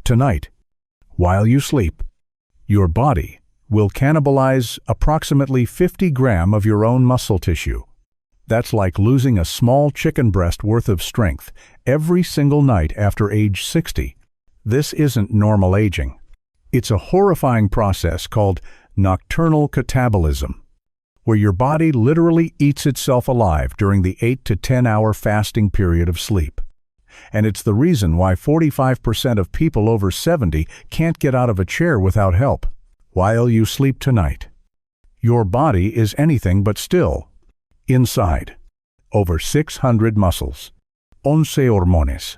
Tonight, while you sleep, your body will cannibalize approximately 50 grams of your own muscle tissue. That's like losing a small chicken breast worth of strength every single night after age 60. This isn't normal aging. It's a horrifying process called nocturnal catabolism, where your body literally eats itself alive during the 8 to 10 hour fasting period of sleep. And it's the reason why 45% of people over 70 can't get out of a chair without help. While you sleep tonight, your body is anything but still. Inside, over 600 muscles, 11 hormones,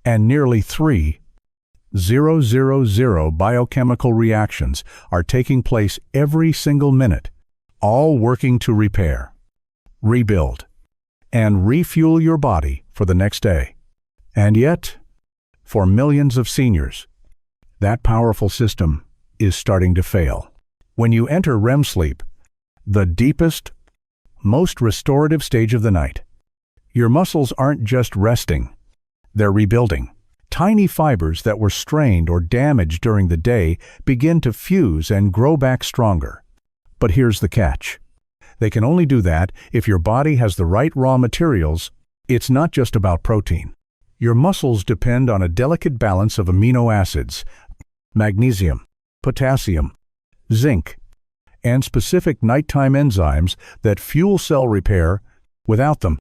and nearly 3,000 biochemical reactions are taking place every single minute, all working to repair, rebuild, and refuel your body for the next day. And yet, for millions of seniors, that powerful system is starting to fail. When you enter REM sleep, the deepest, most restorative stage of the night, your muscles aren't just resting, they're rebuilding. Tiny fibers that were strained or damaged during the day begin to fuse and grow back stronger. But here's the catch. They can only do that if your body has the right raw materials. It's not just about protein. Your muscles depend on a delicate balance of amino acids, magnesium, potassium, zinc, and specific nighttime enzymes that fuel cell repair. Without them,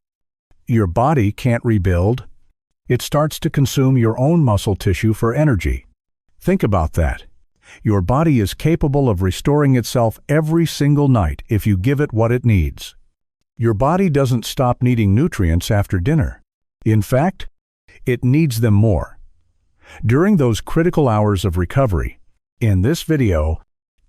your body can't rebuild. It starts to consume your own muscle tissue for energy. Think about that. Your body is capable of restoring itself every single night if you give it what it needs. Your body doesn't stop needing nutrients after dinner. In fact, it needs them more. During those critical hours of recovery, in this video,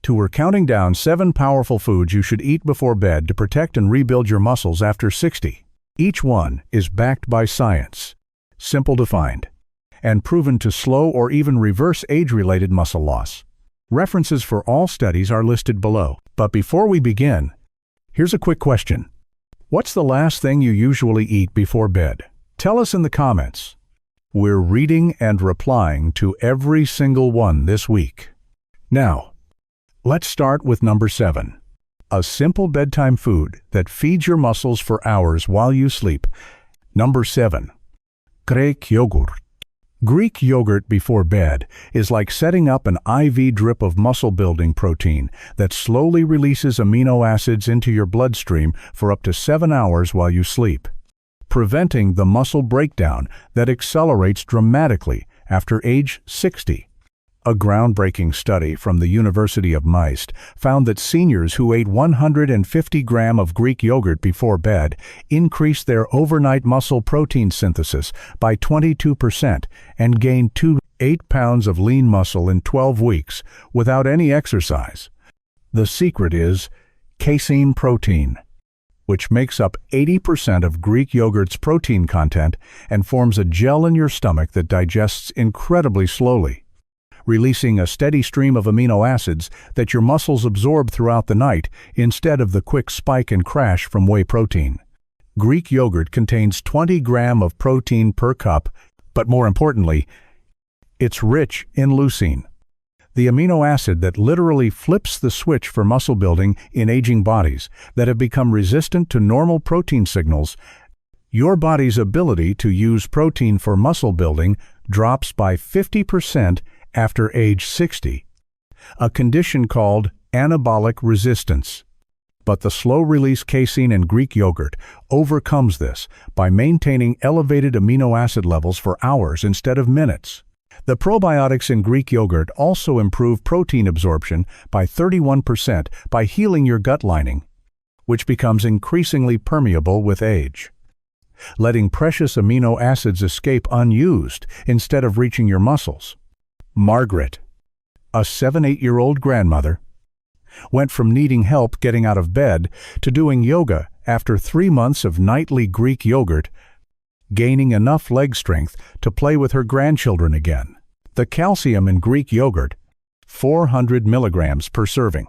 we're counting down 7 powerful foods you should eat before bed to protect and rebuild your muscles after 60. Each one is backed by science, simple to find, and proven to slow or even reverse age-related muscle loss. References for all studies are listed below. But before we begin, here's a quick question. What's the last thing you usually eat before bed? Tell us in the comments. We're reading and replying to every single one this week. Now, let's start with number 7. A simple bedtime food that feeds your muscles for hours while you sleep. Number 7. Greek yogurt. Greek yogurt before bed is like setting up an IV drip of muscle-building protein that slowly releases amino acids into your bloodstream for up to 7 hours while you sleep, preventing the muscle breakdown that accelerates dramatically after age 60. A groundbreaking study from the University of Meist found that seniors who ate 150 grams of Greek yogurt before bed increased their overnight muscle protein synthesis by 22% and gained 8 pounds of lean muscle in 12 weeks without any exercise. The secret is casein protein, which makes up 80% of Greek yogurt's protein content and forms a gel in your stomach that digests incredibly slowly, releasing a steady stream of amino acids that your muscles absorb throughout the night instead of the quick spike and crash from whey protein. Greek yogurt contains 20 grams of protein per cup, but more importantly, it's rich in leucine, the amino acid that literally flips the switch for muscle building in aging bodies that have become resistant to normal protein signals. Your body's ability to use protein for muscle building drops by 50% after age 60, a condition called anabolic resistance. But the slow-release casein in Greek yogurt overcomes this by maintaining elevated amino acid levels for hours instead of minutes. The probiotics in Greek yogurt also improve protein absorption by 31% by healing your gut lining, which becomes increasingly permeable with age, letting precious amino acids escape unused instead of reaching your muscles. Margaret, a 7-8-year-old grandmother, went from needing help getting out of bed to doing yoga after 3 months of nightly Greek yogurt, gaining enough leg strength to play with her grandchildren again. The calcium in Greek yogurt, 400 milligrams per serving,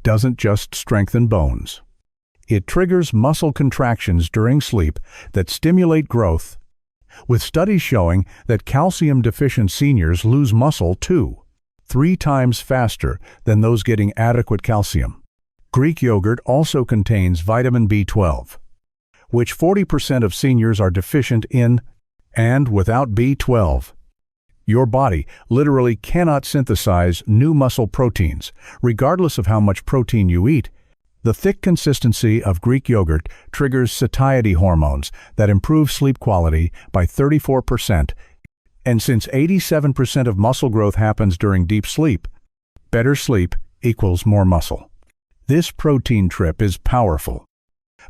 doesn't just strengthen bones. It triggers muscle contractions during sleep that stimulate growth, with studies showing that calcium-deficient seniors lose muscle too, 3 times faster than those getting adequate calcium. Greek yogurt also contains vitamin B12, which 40% of seniors are deficient in, and without B12, your body literally cannot synthesize new muscle proteins, regardless of how much protein you eat. The thick consistency of Greek yogurt triggers satiety hormones that improve sleep quality by 34%, and since 87% of muscle growth happens during deep sleep, better sleep equals more muscle. This protein trip is powerful,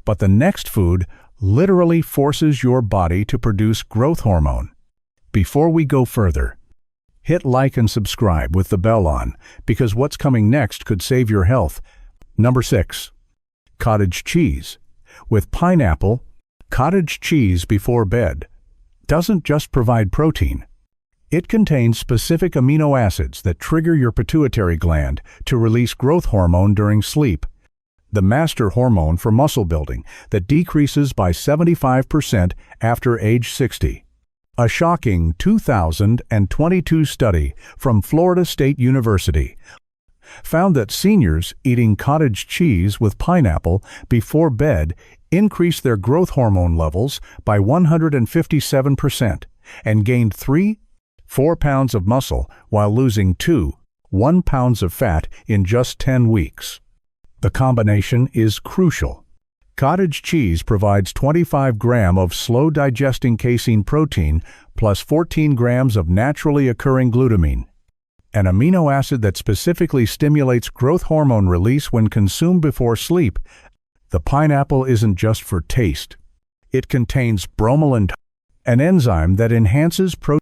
but the next food literally forces your body to produce growth hormone. Before we go further, hit like and subscribe with the bell on, because what's coming next could save your health. Number 6. Cottage cheese. With pineapple, cottage cheese before bed doesn't just provide protein. It contains specific amino acids that trigger your pituitary gland to release growth hormone during sleep, the master hormone for muscle building that decreases by 75% after age 60. A shocking 2022 study from Florida State University found that seniors eating cottage cheese with pineapple before bed increased their growth hormone levels by 157% and gained 3-4 pounds of muscle while losing 2-1 pounds of fat in just 10 weeks. The combination is crucial. Cottage cheese provides 25 grams of slow-digesting casein protein plus 14 grams of naturally occurring glutamine, an amino acid that specifically stimulates growth hormone release when consumed before sleep. The pineapple isn't just for taste. It contains bromelain, an enzyme that enhances protein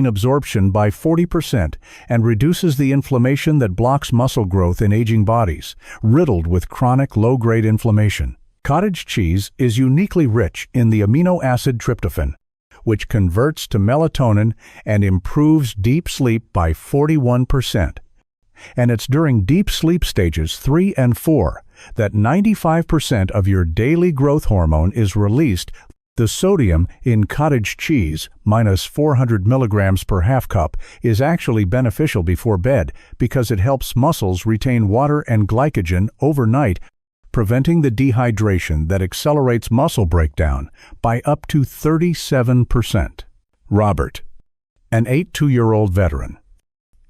absorption by 40% and reduces the inflammation that blocks muscle growth in aging bodies, riddled with chronic low-grade inflammation. Cottage cheese is uniquely rich in the amino acid tryptophan, which converts to melatonin and improves deep sleep by 41%. And it's during deep sleep stages 3 and 4 that 95% of your daily growth hormone is released. The sodium in cottage cheese, minus 400 milligrams per half cup, is actually beneficial before bed because it helps muscles retain water and glycogen overnight, preventing the dehydration that accelerates muscle breakdown by up to 37%. Robert, an 82-year-old veteran,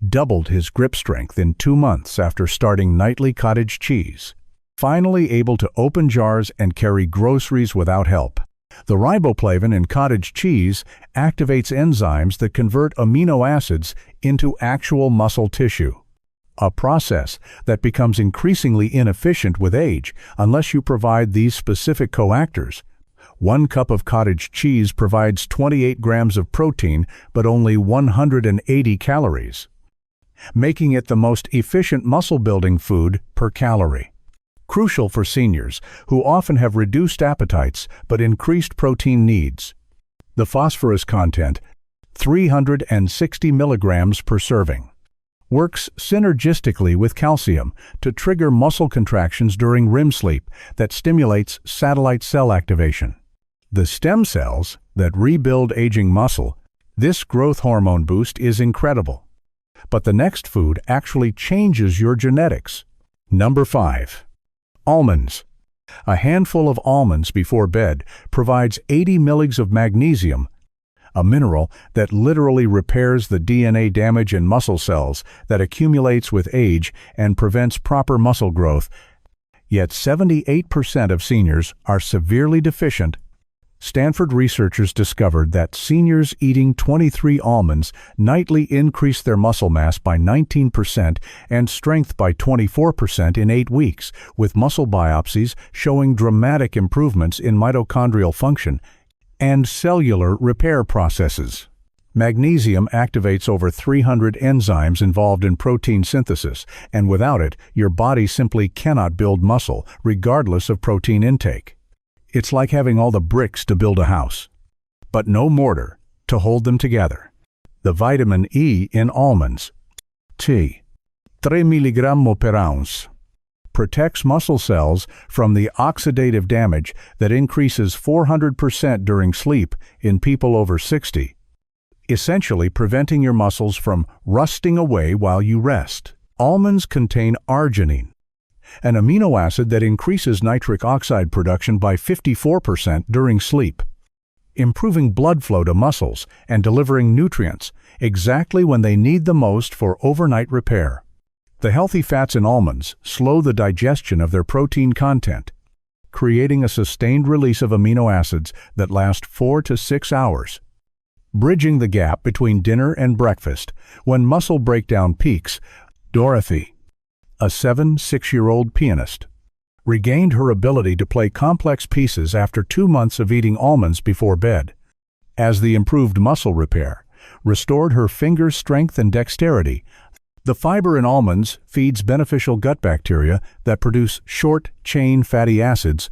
doubled his grip strength in 2 months after starting nightly cottage cheese, finally able to open jars and carry groceries without help. The riboflavin in cottage cheese activates enzymes that convert amino acids into actual muscle tissue, a process that becomes increasingly inefficient with age unless you provide these specific coactors. 1 cup of cottage cheese provides 28 grams of protein but only 180 calories, making it the most efficient muscle-building food per calorie. Crucial for seniors who often have reduced appetites but increased protein needs. The phosphorus content, 360 milligrams per serving, works synergistically with calcium to trigger muscle contractions during REM sleep that stimulates satellite cell activation. The stem cells that rebuild aging muscle, this growth hormone boost is incredible. But the next food actually changes your genetics. Number 5. Almonds. A handful of almonds before bed provides 80 milligrams of magnesium, a mineral that literally repairs the DNA damage in muscle cells that accumulates with age and prevents proper muscle growth. Yet 78% of seniors are severely deficient. Stanford researchers discovered that seniors eating 23 almonds nightly increased their muscle mass by 19% and strength by 24% in 8 weeks, with muscle biopsies showing dramatic improvements in mitochondrial function and cellular repair processes. Magnesium activates over 300 enzymes involved in protein synthesis, and without it, your body simply cannot build muscle, regardless of protein intake. It's like having all the bricks to build a house, but no mortar to hold them together. The vitamin E in almonds, 3 milligrams per ounce, protects muscle cells from the oxidative damage that increases 400% during sleep in people over 60, essentially preventing your muscles from rusting away while you rest. Almonds contain arginine, an amino acid that increases nitric oxide production by 54% during sleep, improving blood flow to muscles and delivering nutrients exactly when they need the most for overnight repair. The healthy fats in almonds slow the digestion of their protein content, creating a sustained release of amino acids that last 4 to 6 hours, bridging the gap between dinner and breakfast when muscle breakdown peaks. Dorothy, a 6-year-old pianist, regained her ability to play complex pieces after 2 months of eating almonds before bed, as the improved muscle repair restored her finger strength and dexterity. The fiber in almonds feeds beneficial gut bacteria that produce short-chain fatty acids,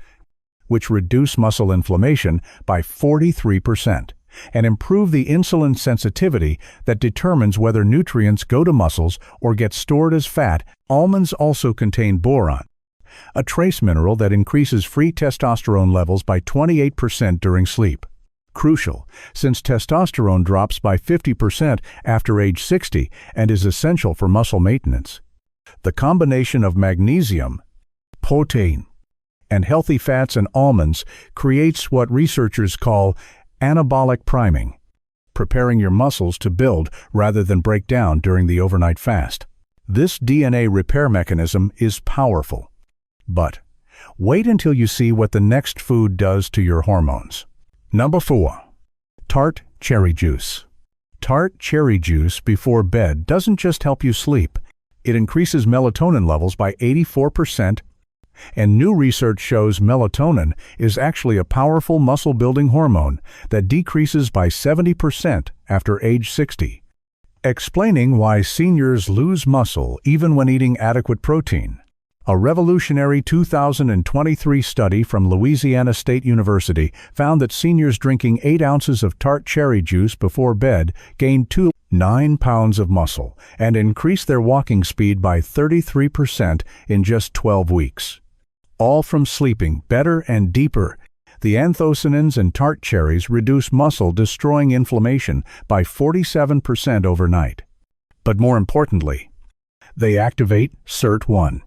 which reduce muscle inflammation by 43% and improve the insulin sensitivity that determines whether nutrients go to muscles or get stored as fat. Almonds also contain boron, a trace mineral that increases free testosterone levels by 28% during sleep. Crucial, since testosterone drops by 50% after age 60 and is essential for muscle maintenance. The combination of magnesium, protein, and healthy fats in almonds creates what researchers call anabolic priming, preparing your muscles to build rather than break down during the overnight fast. This DNA repair mechanism is powerful. But wait until you see what the next food does to your hormones. Number 4. Tart cherry juice. Tart cherry juice before bed doesn't just help you sleep. It increases melatonin levels by 84%, and new research shows melatonin is actually a powerful muscle-building hormone that decreases by 70% after age 60, explaining why seniors lose muscle even when eating adequate protein. A revolutionary 2023 study from Louisiana State University found that seniors drinking 8 ounces of tart cherry juice before bed gained 9 pounds of muscle and increased their walking speed by 33% in just 12 weeks. All from sleeping better and deeper. The anthocyanins in tart cherries reduce muscle, destroying inflammation by 47% overnight. But more importantly, they activate SIRT1,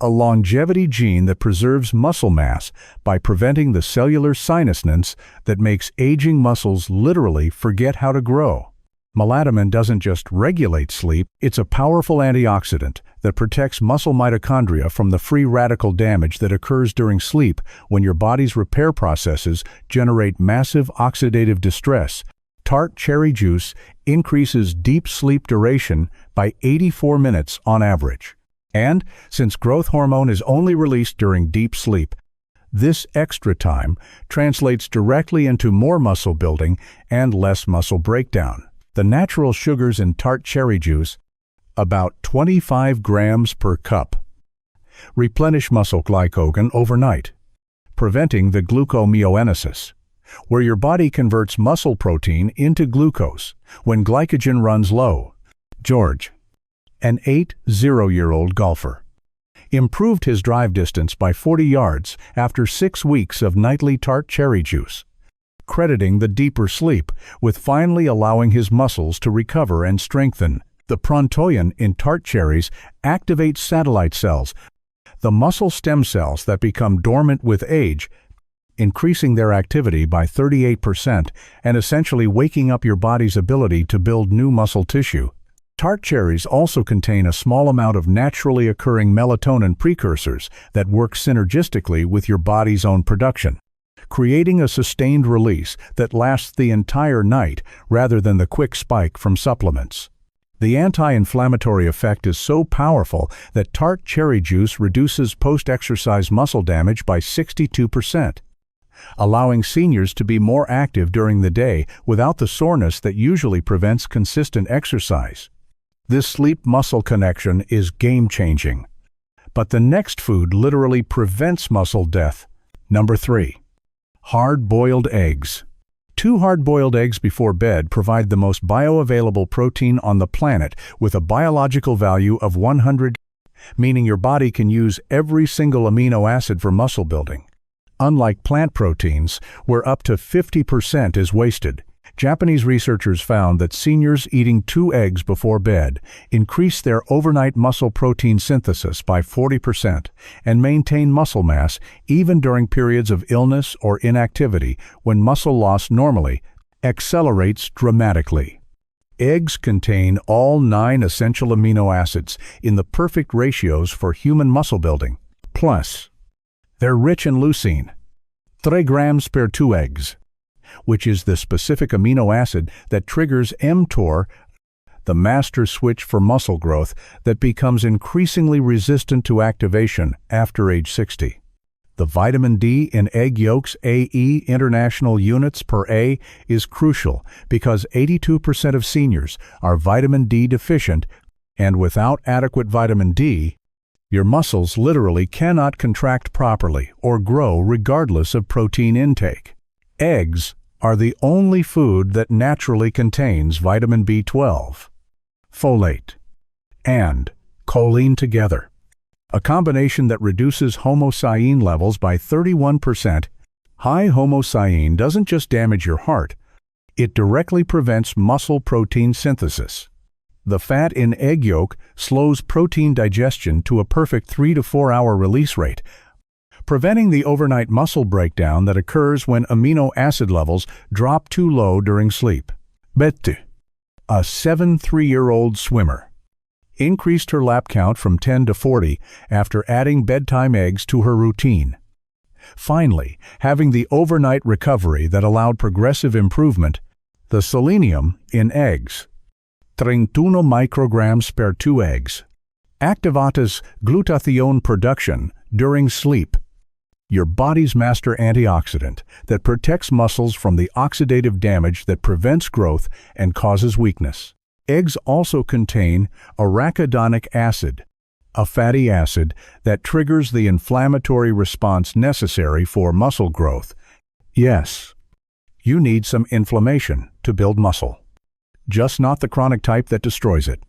a longevity gene that preserves muscle mass by preventing the cellular senescence that makes aging muscles literally forget how to grow. Melatonin doesn't just regulate sleep, it's a powerful antioxidant that protects muscle mitochondria from the free radical damage that occurs during sleep when your body's repair processes generate massive oxidative distress. Tart cherry juice increases deep sleep duration by 84 minutes on average. And since growth hormone is only released during deep sleep, this extra time translates directly into more muscle building and less muscle breakdown. The natural sugars in tart cherry juice, about 25 grams per cup, replenish muscle glycogen overnight, preventing the gluconeogenesis, where your body converts muscle protein into glucose when glycogen runs low. George, an 80-year-old golfer, improved his drive distance by 40 yards after 6 weeks of nightly tart cherry juice, crediting the deeper sleep with finally allowing his muscles to recover and strengthen. The prontoin in tart cherries activates satellite cells, the muscle stem cells that become dormant with age, increasing their activity by 38% and essentially waking up your body's ability to build new muscle tissue. Tart cherries also contain a small amount of naturally occurring melatonin precursors that work synergistically with your body's own production, creating a sustained release that lasts the entire night rather than the quick spike from supplements. The anti-inflammatory effect is so powerful that tart cherry juice reduces post-exercise muscle damage by 62%, allowing seniors to be more active during the day without the soreness that usually prevents consistent exercise. This sleep-muscle connection is game-changing. But the next food literally prevents muscle death. Number 3. Hard-boiled eggs. 2 hard-boiled eggs before bed provide the most bioavailable protein on the planet with a biological value of 100. meaning your body can use every single amino acid for muscle building. Unlike plant proteins, where up to 50% is wasted, Japanese researchers found that seniors eating 2 eggs before bed increase their overnight muscle protein synthesis by 40% and maintain muscle mass even during periods of illness or inactivity when muscle loss normally accelerates dramatically. Eggs contain all 9 essential amino acids in the perfect ratios for human muscle building. Plus, they're rich in leucine, 3 grams per 2 eggs, which is the specific amino acid that triggers mTOR, the master switch for muscle growth that becomes increasingly resistant to activation after age 60. The vitamin D in egg yolks AE international units per A is crucial because 82% of seniors are vitamin D deficient, and without adequate vitamin D, your muscles literally cannot contract properly or grow regardless of protein intake. Eggs are the only food that naturally contains vitamin B12, folate, and choline together, a combination that reduces homocyanin levels by 31%. High homocyanin doesn't just damage your heart, it directly prevents muscle protein synthesis. The fat in egg yolk slows protein digestion to a perfect 3 to 4 hour release rate, preventing the overnight muscle breakdown that occurs when amino acid levels drop too low during sleep. Betty, a 73-year-old swimmer, increased her lap count from 10 to 40 after adding bedtime eggs to her routine. Finally, having the overnight recovery that allowed progressive improvement, the selenium in eggs, 31 micrograms per 2 eggs, activates glutathione production during sleep, your body's master antioxidant that protects muscles from the oxidative damage that prevents growth and causes weakness. Eggs also contain arachidonic acid, a fatty acid that triggers the inflammatory response necessary for muscle growth. Yes, you need some inflammation to build muscle, just not the chronic type that destroys it.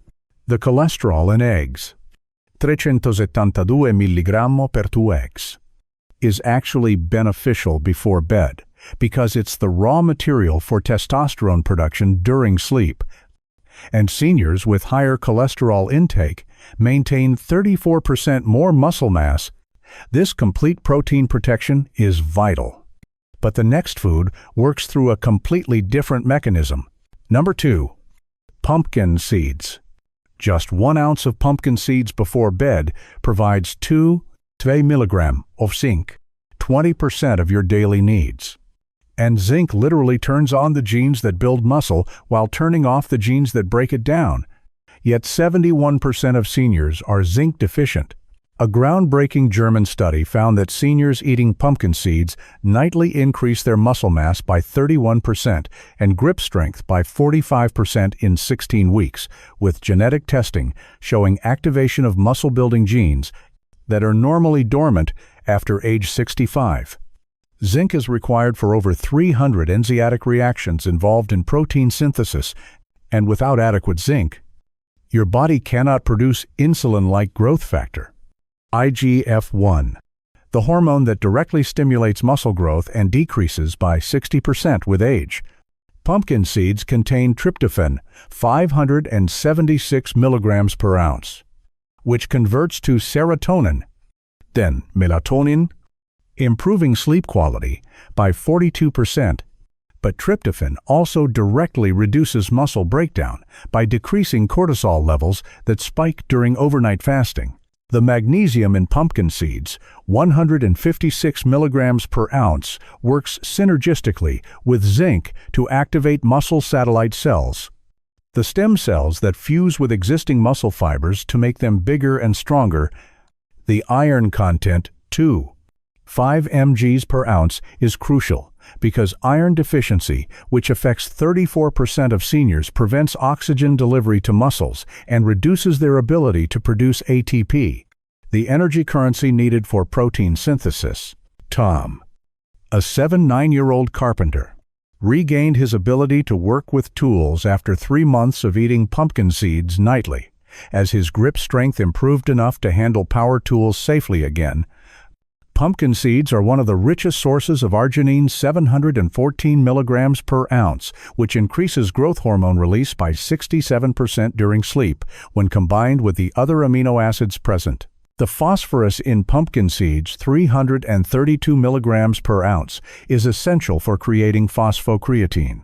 The cholesterol in eggs, 372 mg per 2 eggs, is actually beneficial before bed because it's the raw material for testosterone production during sleep, and seniors with higher cholesterol intake maintain 34% more muscle mass. This complete protein protection is vital. But the next food works through a completely different mechanism. Number 2, pumpkin seeds. Just 1 ounce of pumpkin seeds before bed provides 2 mg of zinc, 20% of your daily needs. And zinc literally turns on the genes that build muscle while turning off the genes that break it down. Yet 71% of seniors are zinc deficient. A groundbreaking German study found that seniors eating pumpkin seeds nightly increase their muscle mass by 31% and grip strength by 45% in 16 weeks, with genetic testing showing activation of muscle-building genes that are normally dormant after age 65. Zinc is required for over 300 enzymatic reactions involved in protein synthesis, and without adequate zinc, your body cannot produce insulin-like growth factor, IGF-1, the hormone that directly stimulates muscle growth and decreases by 60% with age. Pumpkin seeds contain tryptophan, 576 milligrams per ounce, which converts to serotonin, then melatonin, improving sleep quality by 42%, but tryptophan also directly reduces muscle breakdown by decreasing cortisol levels that spike during overnight fasting. The magnesium in pumpkin seeds, 156 milligrams per ounce, works synergistically with zinc to activate muscle satellite cells, the stem cells that fuse with existing muscle fibers to make them bigger and stronger. The iron content, too, 5 mg per ounce, is crucial because iron deficiency, which affects 34% of seniors, prevents oxygen delivery to muscles and reduces their ability to produce ATP, the energy currency needed for protein synthesis. Tom, a 79-year-old carpenter, regained his ability to work with tools after 3 months of eating pumpkin seeds nightly, as his grip strength improved enough to handle power tools safely again. Pumpkin seeds are one of the richest sources of arginine, 714 milligrams per ounce, which increases growth hormone release by 67% during sleep when combined with the other amino acids present. The phosphorus in pumpkin seeds, 332 milligrams per ounce, is essential for creating phosphocreatine,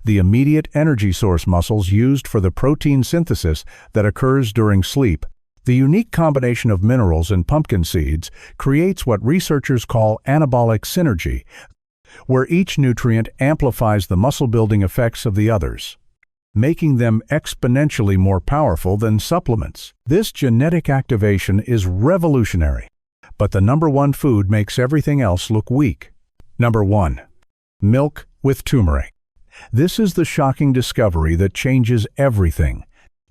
the immediate energy source muscles used for the protein synthesis that occurs during sleep. The unique combination of minerals in pumpkin seeds creates what researchers call anabolic synergy, where each nutrient amplifies the muscle-building effects of the others, making them exponentially more powerful than supplements. This genetic activation is revolutionary, but the number one food makes everything else look weak. Number 1. Milk with turmeric. This is the shocking discovery that changes everything.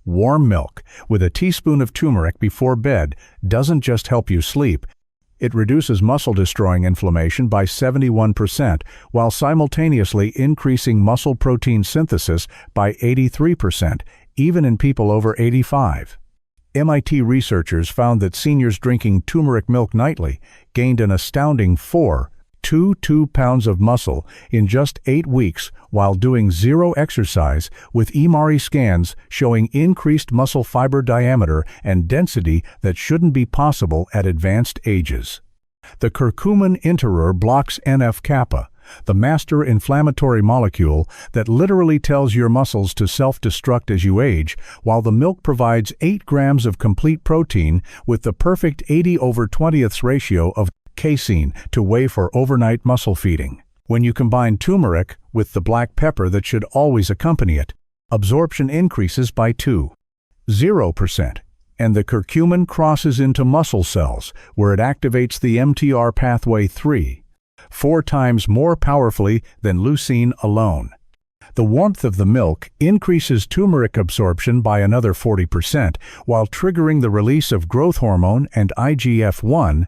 Warm milk with a teaspoon of turmeric before bed doesn't just help you sleep, it reduces muscle-destroying inflammation by 71% while simultaneously increasing muscle protein synthesis by 83%, even in people over 85. MIT researchers found that seniors drinking turmeric milk nightly gained an astounding 2 pounds of muscle in just 8 weeks while doing zero exercise, with MRI scans showing increased muscle fiber diameter and density that shouldn't be possible at advanced ages. The curcumin interur blocks NF-kappa, the master inflammatory molecule that literally tells your muscles to self-destruct as you age, while the milk provides 8 grams of complete protein with the perfect 80/20 ratio of casein to whey for overnight muscle feeding. When you combine turmeric with the black pepper that should always accompany it, absorption increases by 0%, and the curcumin crosses into muscle cells, where it activates the mTR pathway 3-4 times more powerfully than leucine alone. The warmth of the milk increases turmeric absorption by another 40%, while triggering the release of growth hormone and IGF-1,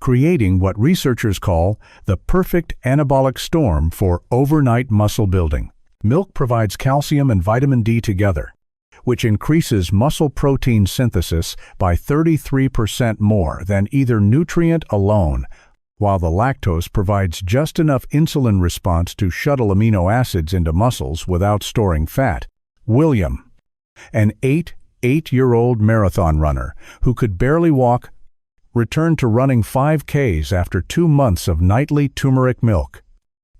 creating what researchers call the perfect anabolic storm for overnight muscle building. Milk provides calcium and vitamin D together, which increases muscle protein synthesis by 33% more than either nutrient alone, while the lactose provides just enough insulin response to shuttle amino acids into muscles without storing fat. William, an 8-year-old marathon runner who could barely walk, returned to running 5Ks after 2 months of nightly turmeric milk.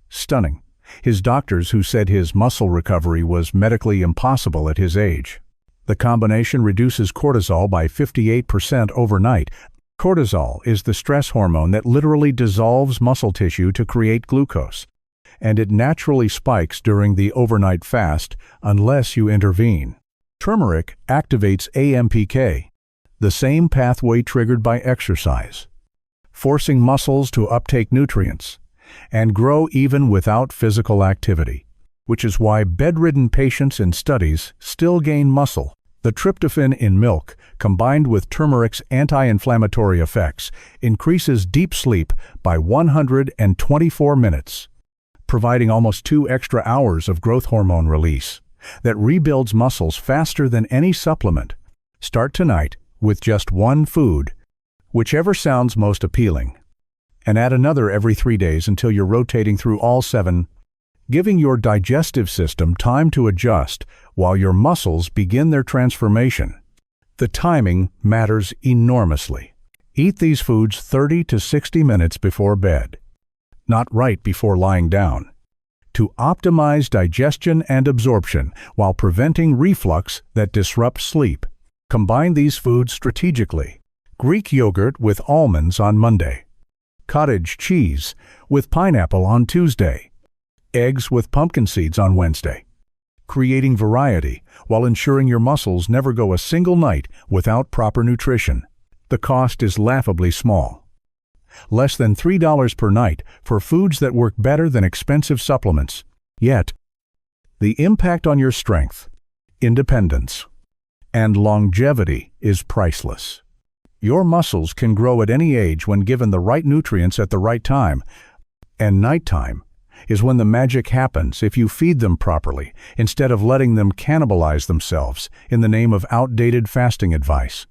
Stunning. His doctors, who said his muscle recovery was medically impossible at his age. The combination reduces cortisol by 58% overnight. Cortisol is the stress hormone that literally dissolves muscle tissue to create glucose, and it naturally spikes during the overnight fast unless you intervene. Turmeric activates AMPK, the same pathway triggered by exercise, forcing muscles to uptake nutrients and grow even without physical activity, which is why bedridden patients in studies still gain muscle. The tryptophan in milk, combined with turmeric's anti-inflammatory effects, increases deep sleep by 124 minutes, providing almost 2 extra hours of growth hormone release that rebuilds muscles faster than any supplement. Start tonight with just one food, whichever sounds most appealing, and add another every 3 days until you're rotating through all 7, giving your digestive system time to adjust while your muscles begin their transformation. The timing matters enormously. Eat these foods 30 to 60 minutes before bed, not right before lying down, to optimize digestion and absorption while preventing reflux that disrupts sleep. Combine these foods strategically. Greek yogurt with almonds on Monday, cottage cheese with pineapple on Tuesday, eggs with pumpkin seeds on Wednesday, creating variety while ensuring your muscles never go a single night without proper nutrition. The cost is laughably small. Less than $3 per night for foods that work better than expensive supplements. Yet, the impact on your strength, independence, and longevity is priceless. Your muscles can grow at any age when given the right nutrients at the right time, and nighttime is when the magic happens if you feed them properly, instead of letting them cannibalize themselves in the name of outdated fasting advice.